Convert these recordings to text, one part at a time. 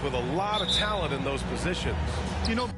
with a lot of talent in those positions. You know,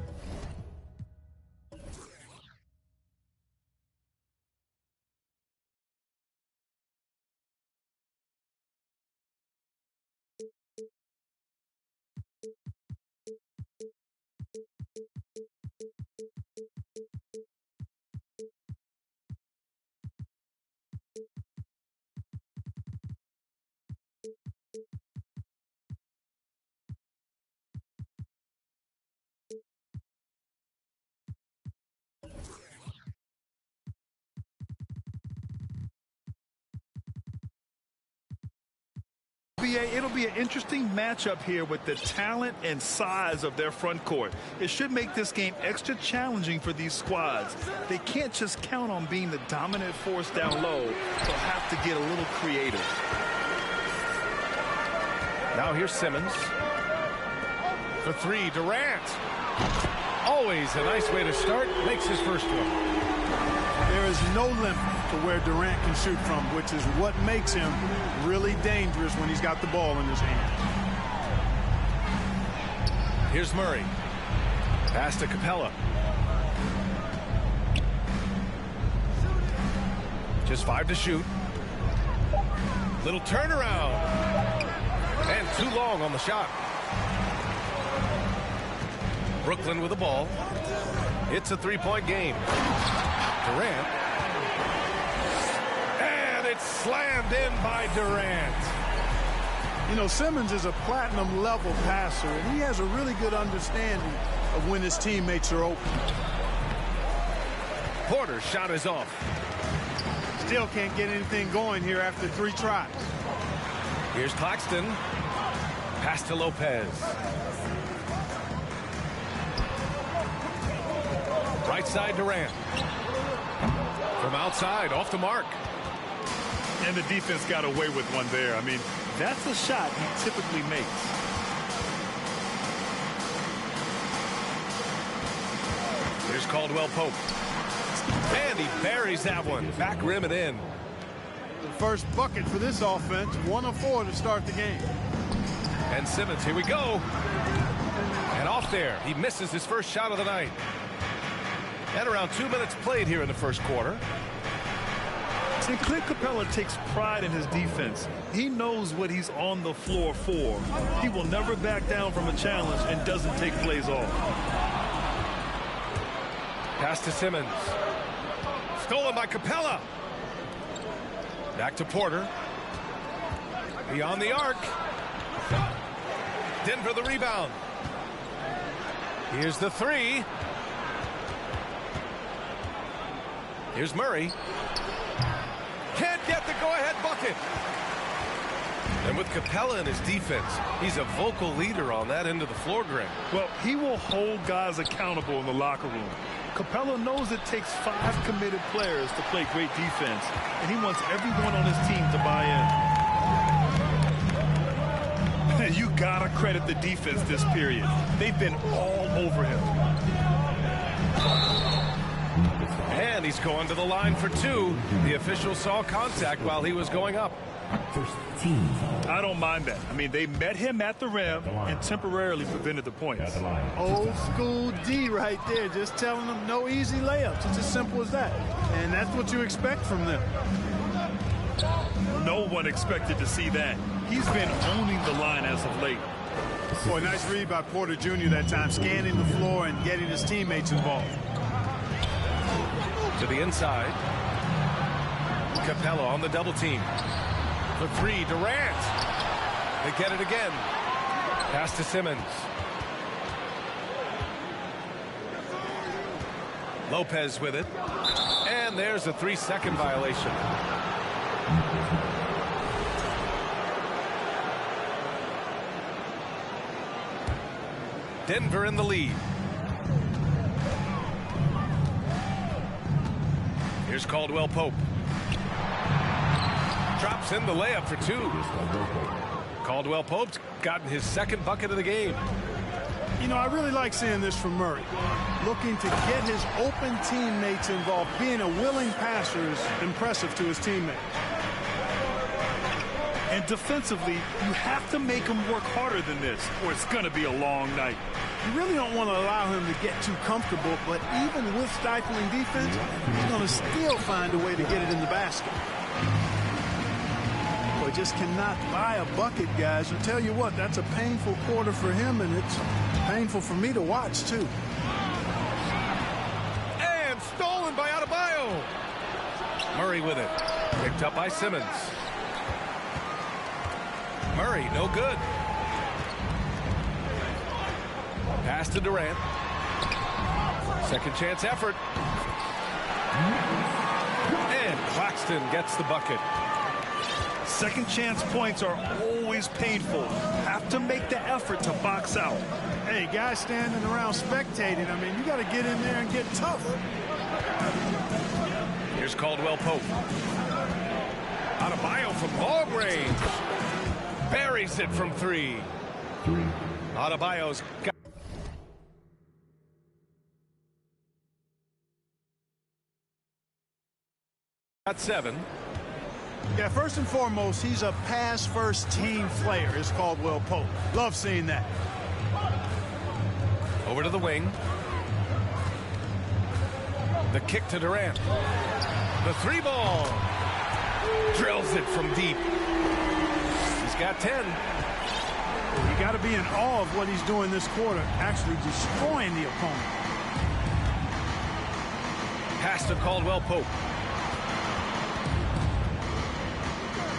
it'll be an interesting matchup here with the talent and size of their front court. It should make this game extra challenging for these squads. They can't just count on being the dominant force down low. They'll have to get a little creative. Now here's Simmons. For three, Durant. Always a nice way to start. Makes his first one. There is no limit to where Durant can shoot from, which is what makes him really dangerous when he's got the ball in his hand. Here's Murray. Pass to Capella. Just 5 to shoot. Little turnaround. And too long on the shot. Brooklyn with the ball. It's a three-point game. Durant. And it's slammed in by Durant. You know, Simmons is a platinum-level passer, and he has a really good understanding of when his teammates are open. Porter's shot is off. Still can't get anything going here after 3 tries. Here's Claxton. Pass to Lopez. Right side Durant. From outside, off the mark. And the defense got away with one there. I mean, that's a shot he typically makes. Here's Caldwell Pope. And he buries that one. Back rim and in. The first bucket for this offense, 1 of 4 to start the game. And Simmons, here we go. And off there. He misses his first shot of the night. And around 2 minutes played here in the first quarter. See, Clint Capella takes pride in his defense. He knows what he's on the floor for. He will never back down from a challenge and doesn't take plays off. Pass to Simmons. Stolen by Capella. Back to Porter. Beyond the arc. Denver the rebound. Here's the three. Here's Murray. Can't get the go-ahead bucket. And with Capella in his defense, he's a vocal leader on that end of the floor, Greg. Well, he will hold guys accountable in the locker room. Capella knows it takes 5 committed players to play great defense, and he wants everyone on his team to buy in. You gotta credit the defense this period. They've been all over him. And he's going to the line for 2. The official saw contact while he was going up. I don't mind that. I mean, they met him at the rim and temporarily prevented the points. Old school D right there, just telling them no easy layups. It's as simple as that. And that's what you expect from them. No one expected to see that. He's been owning the line as of late. Boy, nice read by Porter Jr. that time, scanning the floor and getting his teammates involved. To the inside. Capella on the double team. For 3, Durant. They get it again. Pass to Simmons. Lopez with it. And there's a 3-second violation. Denver in the lead. Here's Caldwell Pope. Drops in the layup for 2. Caldwell Pope's gotten his second bucket of the game. You know, I really like seeing this from Murray. Looking to get his open teammates involved. Being a willing passer is impressive to his teammates. And defensively, you have to make him work harder than this, or it's going to be a long night. You really don't want to allow him to get too comfortable, but even with stifling defense, he's going to still find a way to get it in the basket. Boy, just cannot buy a bucket, guys. I'll tell you what, that's a painful quarter for him, and it's painful for me to watch, too. And stolen by Adebayo. Murray with it. Picked up by Simmons. Murray, no good. Pass to Durant. Second chance effort. And Claxton gets the bucket. Second chance points are always painful. Have to make the effort to box out. Hey, guys standing around spectating, I mean, you got to get in there and get tough. Here's Caldwell Pope. Adebayo from long range. Buries it from three. Adebayo's got 7. Yeah, first and foremost, he's a pass-first team player, is Caldwell Pope. Love seeing that. Over to the wing. The kick to Durant. The 3 ball. Drills it from deep. He's got 10. You got to be in awe of what he's doing this quarter, actually destroying the opponent. Pass to Caldwell Pope.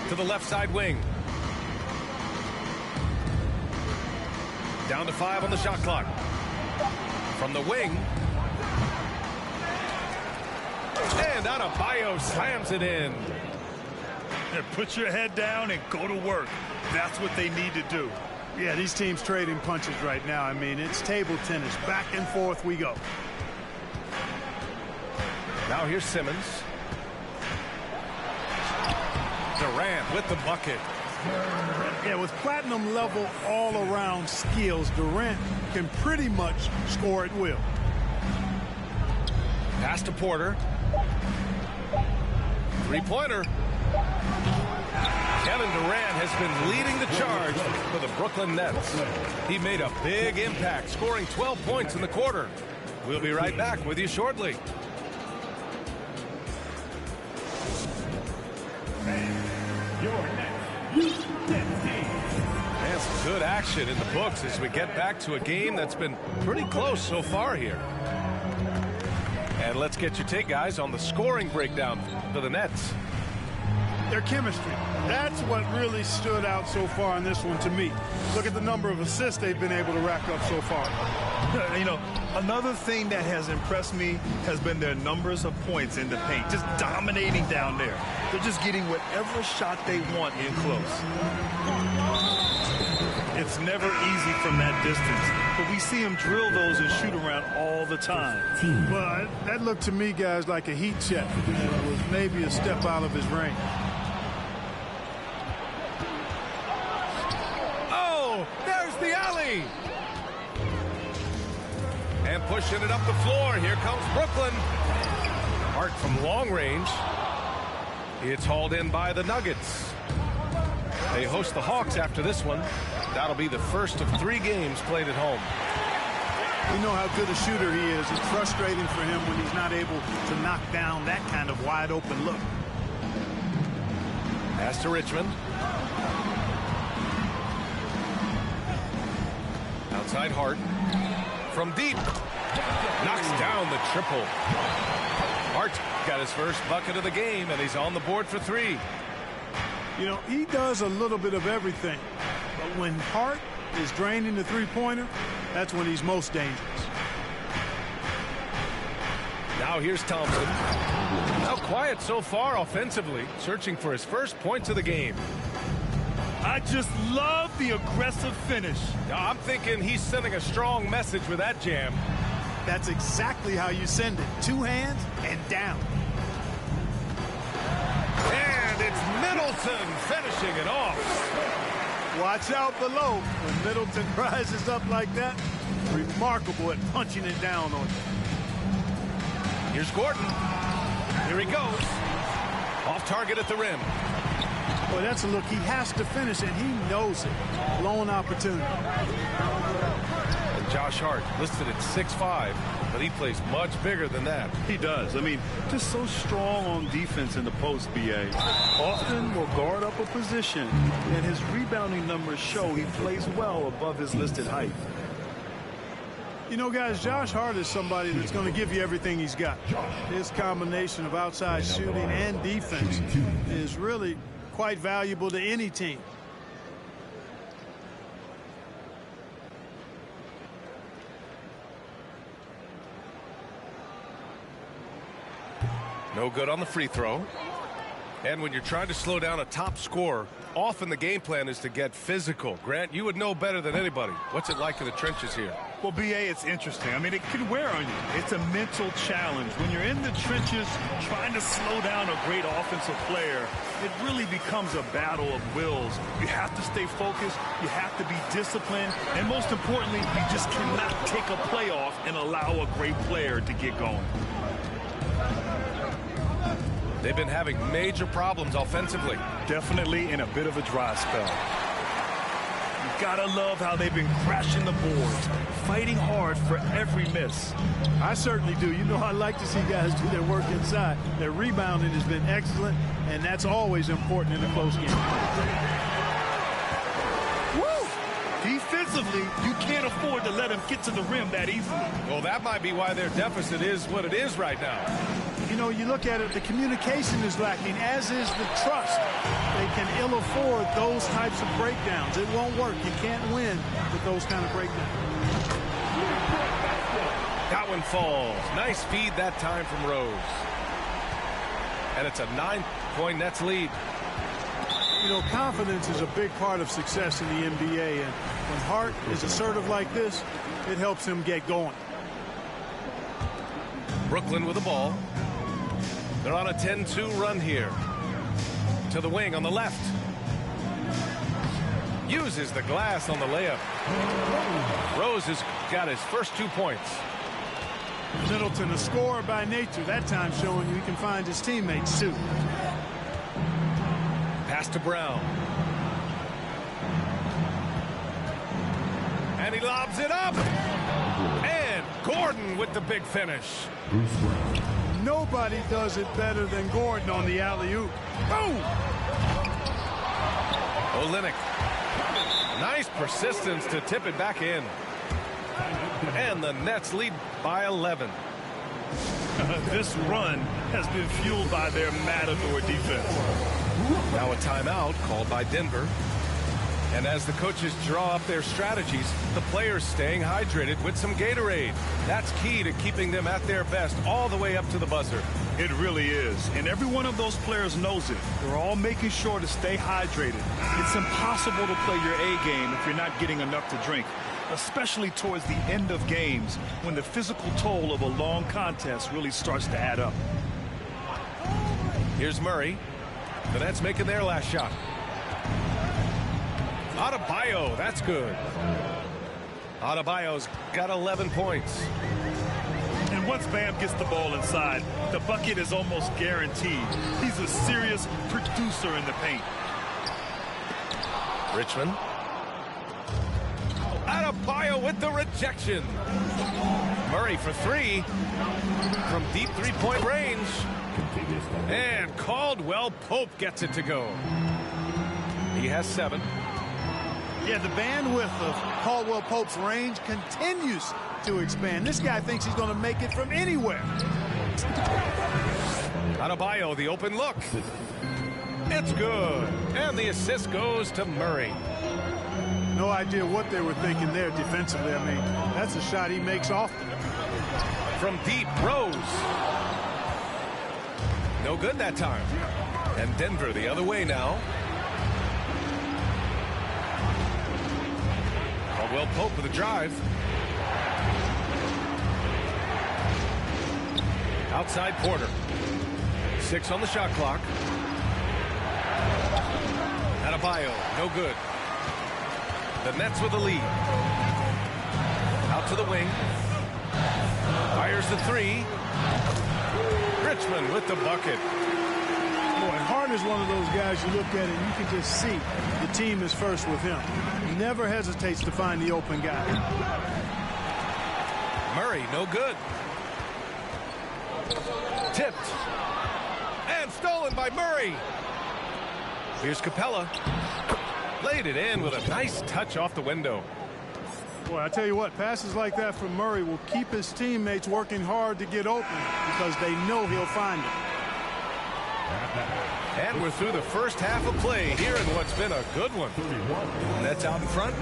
To the left side wing. Down to 5 on the shot clock. From the wing. And Adebayo slams it in. Put your head down and go to work. That's what they need to do. Yeah, these teams trading punches right now. I mean, it's table tennis. Back and forth we go. Now here's Simmons. Durant with the bucket. Yeah, with platinum level all-around skills, Durant can pretty much score at will. Pass to Porter. 3-pointer. Kevin Durant has been leading the charge for the Brooklyn Nets. He made a big impact, scoring 12 points in the quarter. We'll be right back with you shortly. And some good action in the books as we get back to a game that's been pretty close so far here. And let's get your take, guys, on the scoring breakdown for the Nets. Their chemistry. That's what really stood out so far in this one to me. Look at the number of assists they've been able to rack up so far. You know, another thing that has impressed me has been their numbers of points in the paint. Just dominating down there. They're just getting whatever shot they want in close. It's never easy from that distance, but we see him drill those and shoot around all the time. Well, that looked to me, guys, like a heat check. It was maybe a step out of his range. Oh, there's the alley. And pushing it up the floor. Here comes Brooklyn. Hart from long range. It's hauled in by the Nuggets. They host the Hawks after this one. That'll be the first of 3 games played at home. We know how good a shooter he is. It's frustrating for him when he's not able to knock down that kind of wide open look. Pass to Richmond. Outside Hart. From deep. Knocks down the triple. Hart got his first bucket of the game, and he's on the board for 3. You know, he does a little bit of everything. But when Hart is draining the three-pointer, that's when he's most dangerous. Now here's Thompson. Now quiet so far offensively, searching for his first points of the game. I just love the aggressive finish. Now, I'm thinking he's sending a strong message with that jam. That's exactly how you send it. 2 hands and down. And it's Middleton finishing it off. Watch out below. When Middleton rises up like that, remarkable at punching it down on you. Here's Gordon. Here he goes. Off target at the rim. Boy, that's a look he has to finish, and he knows it. Blown opportunity. And Josh Hart listed at 6'5", but he plays much bigger than that. He does. I mean, just so strong on defense in the post, B.A. Often will guard up a position, and his rebounding numbers show he plays well above his listed height. You know, guys, Josh Hart is somebody that's going to give you everything he's got. His combination of outside shooting and defense is really quite valuable to any team. No good on the free throw. And when you're trying to slow down a top scorer, often the game plan is to get physical. Grant, you would know better than anybody. What's it like in the trenches here? Well, B.A., it's interesting. I mean, it can wear on you. It's a mental challenge. When you're in the trenches trying to slow down a great offensive player, it really becomes a battle of wills. You have to stay focused. You have to be disciplined. And most importantly, you just cannot take a play off and allow a great player to get going. They've been having major problems offensively. Definitely in a bit of a dry spell. You gotta love how they've been crashing the boards, fighting hard for every miss. I certainly do. You know, I like to see guys do their work inside. Their rebounding has been excellent, and that's always important in a close game. Woo! Defensively, you can't afford to let them get to the rim that easily. Well, that might be why their deficit is what it is right now. You know, you look at it, the communication is lacking, as is the trust. They can ill afford those types of breakdowns. It won't work. You can't win with those kind of breakdowns. That one falls. Nice feed that time from Rose. And it's a 9-point Nets lead. You know, confidence is a big part of success in the NBA, and when Hart is assertive like this, it helps him get going. Brooklyn with the ball. They're on a 10-2 run here. To the wing on the left. Uses the glass on the layup. Rose has got his first 2 points. Middleton, a scorer by nature, that time showing you he can find his teammates too. Pass to Brown. And he lobs it up. And Gordon with the big finish. Nobody does it better than Gordon on the alley-oop. Boom! Olynyk. Nice persistence to tip it back in. And the Nets lead by 11. This run has been fueled by their matador defense. Now a timeout called by Denver. And as the coaches draw up their strategies, the players staying hydrated with some Gatorade. That's key to keeping them at their best all the way up to the buzzer. It really is. And every one of those players knows it. They're all making sure to stay hydrated. It's impossible to play your A game if you're not getting enough to drink, especially towards the end of games when the physical toll of a long contest really starts to add up. Here's Murray. The Nets making their last shot. Adebayo, that's good. Adebayo's got 11 points. And once Bam gets the ball inside, the bucket is almost guaranteed. He's a serious producer in the paint. Richmond. Adebayo with the rejection. Murray for 3 from deep three-point range. And Caldwell Pope gets it to go. He has 7. Yeah, the bandwidth of Caldwell Pope's range continues to expand. This guy thinks he's going to make it from anywhere. Adebayo, the open look. It's good. And the assist goes to Murray. No idea what they were thinking there defensively. I mean, that's a shot he makes often. From deep, Rose. No good that time. And Denver the other way now. Caldwell Pope with a drive. Outside Porter. 6 on the shot clock. Adebayo, no good. The Nets with the lead. Out to the wing. Fires the 3. Richmond with the bucket. Boy, Hart is one of those guys you look at and you can just see the team is first with him. He never hesitates to find the open guy. Murray, no good. Tipped. And stolen by Murray. Here's Capella. Laid it in with a nice touch off the window. Boy, I tell you what, passes like that from Murray will keep his teammates working hard to get open because they know he'll find it. And we're through the first half of play here in what's been a good one. Nets out in front.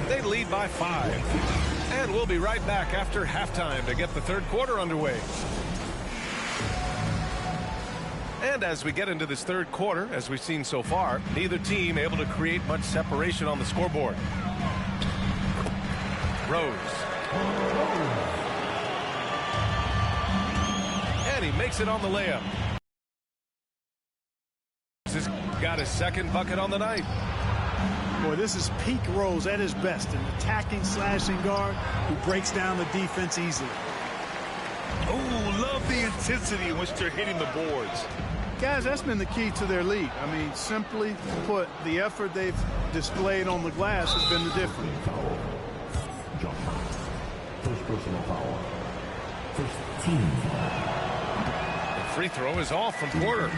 They lead by 5. And we'll be right back after halftime to get the third quarter underway. And as we get into this third quarter, as we've seen so far, neither team able to create much separation on the scoreboard. Rose. And he makes it on the layup. He's got his second bucket on the night. Boy, this is peak Rose at his best, an attacking, slashing guard who breaks down the defense easily. Oh, love the intensity in which they're hitting the boards. Guys, that's been the key to their lead. I mean, simply put, the effort they've displayed on the glass has been the difference. First personal foul. First team foul. The free throw is off from Porter.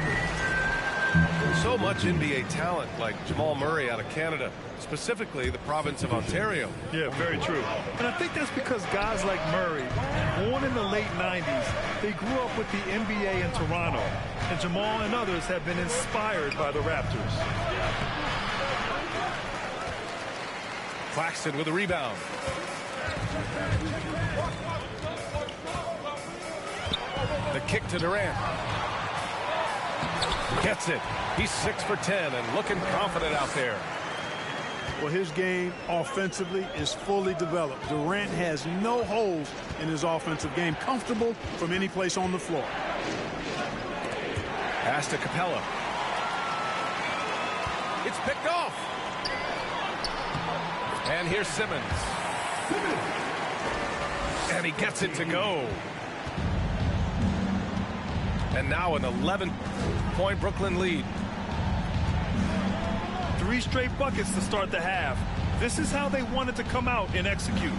So much NBA talent like Jamal Murray out of Canada, specifically the province of Ontario. Yeah, very true. And I think that's because guys like Murray, born in the late 90s, they grew up with the NBA in Toronto. And Jamal and others have been inspired by the Raptors. Claxton with a rebound. The kick to Durant. Gets it. He's 6 for 10 and looking confident out there. Well, his game offensively is fully developed. Durant has no holes in his offensive game. Comfortable from any place on the floor. Pass to Capella. It's picked off. And here's Simmons. And he gets it to go. And now an 11-point Brooklyn lead. 3 straight buckets to start the half. This is how they wanted to come out and execute.